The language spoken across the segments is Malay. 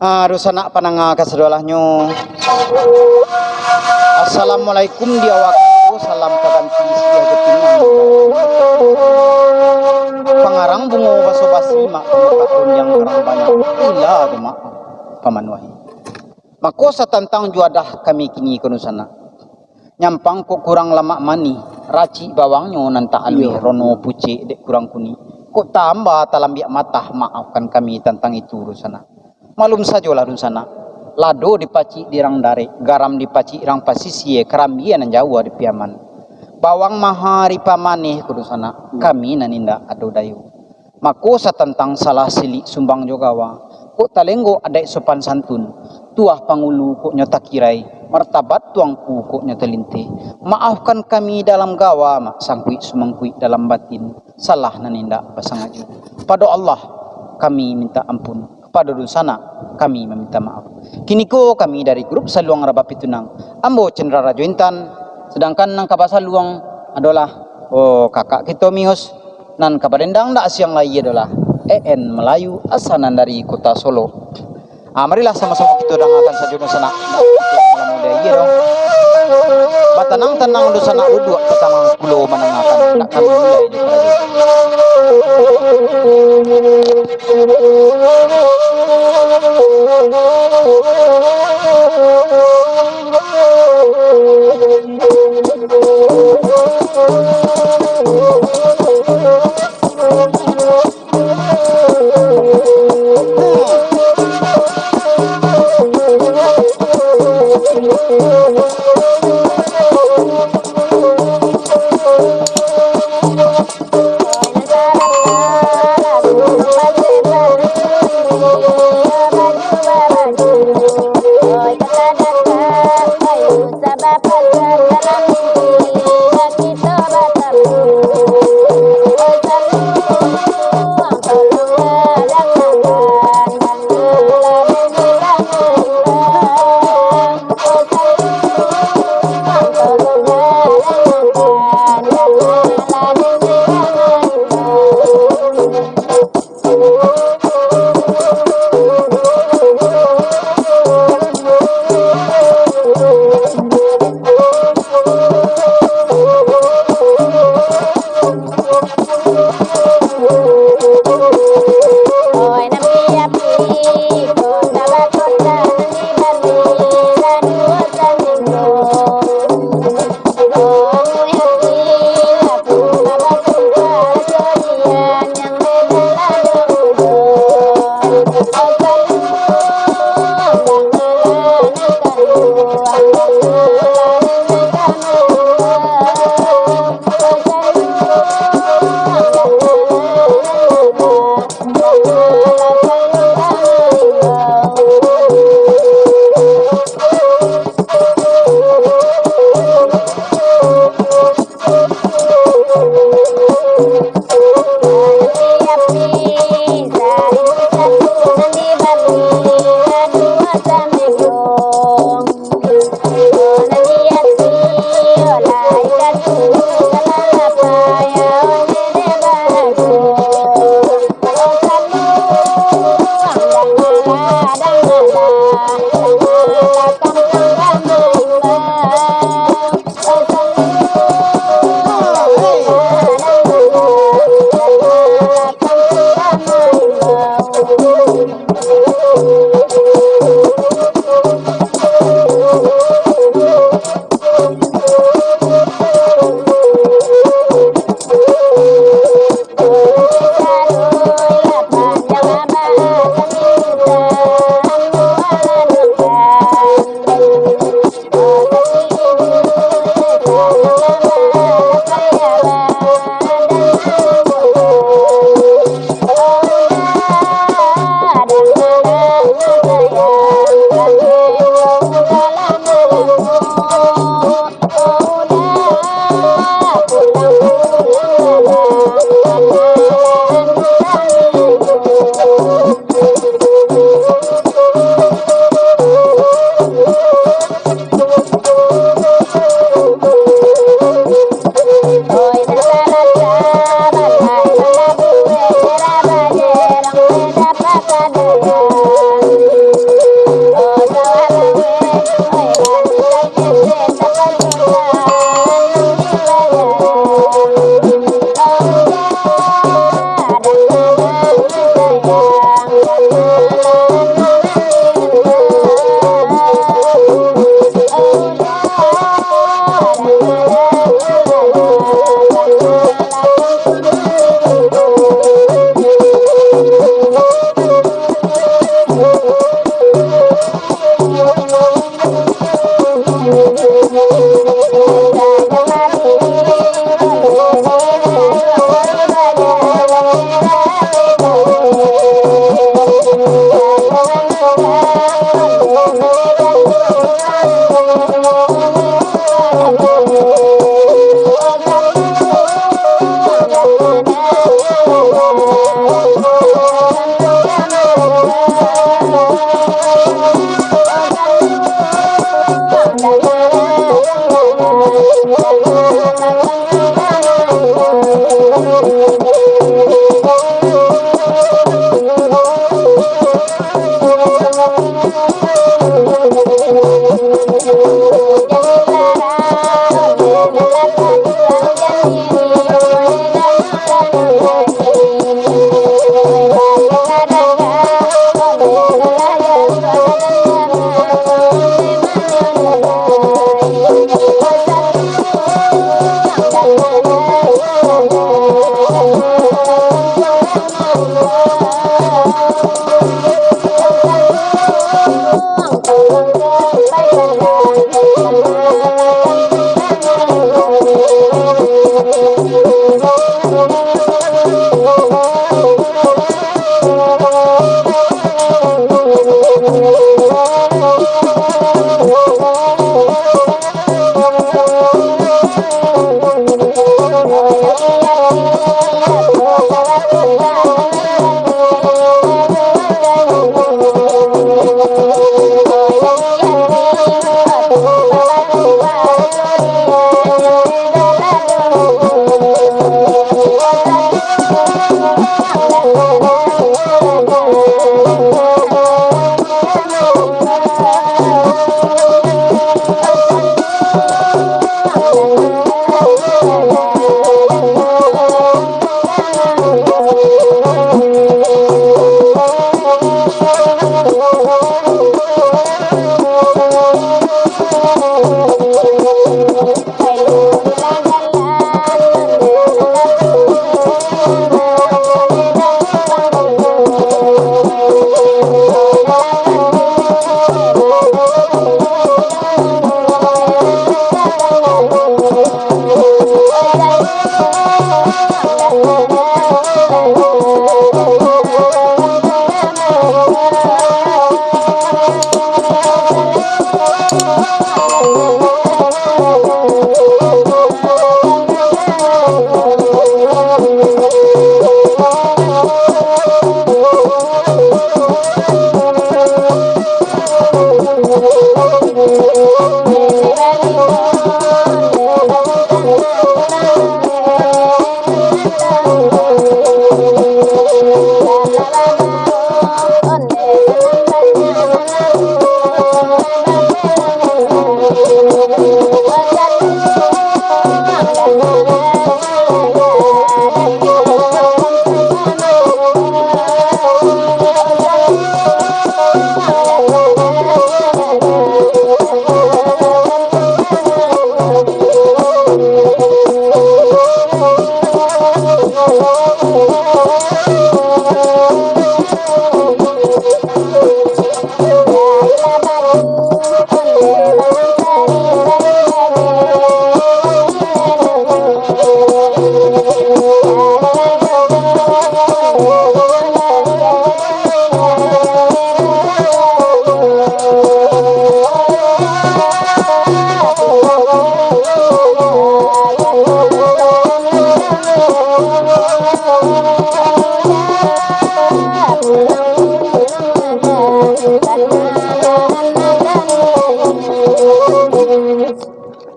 Rusana pananga kasadolahnya. Assalamualaikum dia waktu salam kaganti siya ketinggalan. Pangarang bungo baso basi mak pemukakun yang kerang banyak ila mak pamanwahi. Mako sa tantang juadah kami kini kunusana. Nyampang ko kurang lama mani raci bawangnya nanta alwi rono puce dek kurang kuni. Kok tambah talambiak matah maafkan kami tentang itu rusana. Malum sajalah rusana. Lado dipaci dirang dare, garam dipaci irang pasisi kerambian nan Jawa di piaman. Bawang mahari pamane kudusana kami naninda ado dayu. Mako sa tentang salah sili sumbang jogawa. Kok talenggo adai sopan santun. Tuah pangulu kok nyota kirai, martabat tuangku kok nyota linte. Maafkan kami dalam gawa, mak sangkui sumangkui dalam batin. Salah naninda pasangaju. Pada Allah kami minta ampun. Pada dosana kami meminta maaf. Kini ko kami dari grup Saluang Rabap Pitunang Ambo Cendra Rajo Intan. Sedangkan nang kabasa luang adalah kakak kita Mios. Nan kabarendang dak siang lagi adalah EN Melayu asanan dari kota Solo. Marilah sama-sama kita dengarkan saja dosana. Malam muda iya dong. Batanang-tanang dosana duduk pertama pulau menangakan tak kami mulai di kerajaan.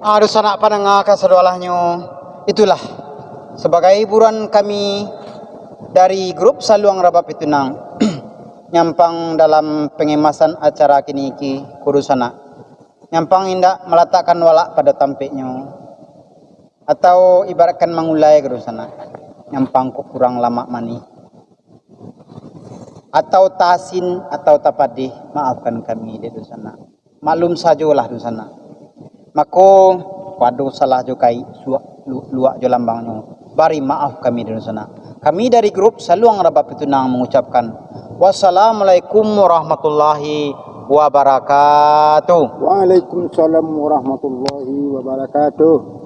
Aduh sanak panengah kasadolahnya. Itulah sebagai hiburan kami dari grup Saluang Rabab itu nang nyampang dalam pengemasan acara kini kurusana. Nyampang indak meletakkan walak pada tampiknya atau ibaratkan mengulai kurusana. Nyampang kok kurang lama mani. Atau tasin atau tapadih, maafkan kami di sana. Maklum sajalah di sana. Mako waduh salah jokai luak jo lambangnya. Bari maaf kami di sana. Kami dari grup Saluang Rabab itu nang mengucapkan wassalamualaikum warahmatullahi wabarakatuh. Waalaikumsalam warahmatullahi wabarakatuh.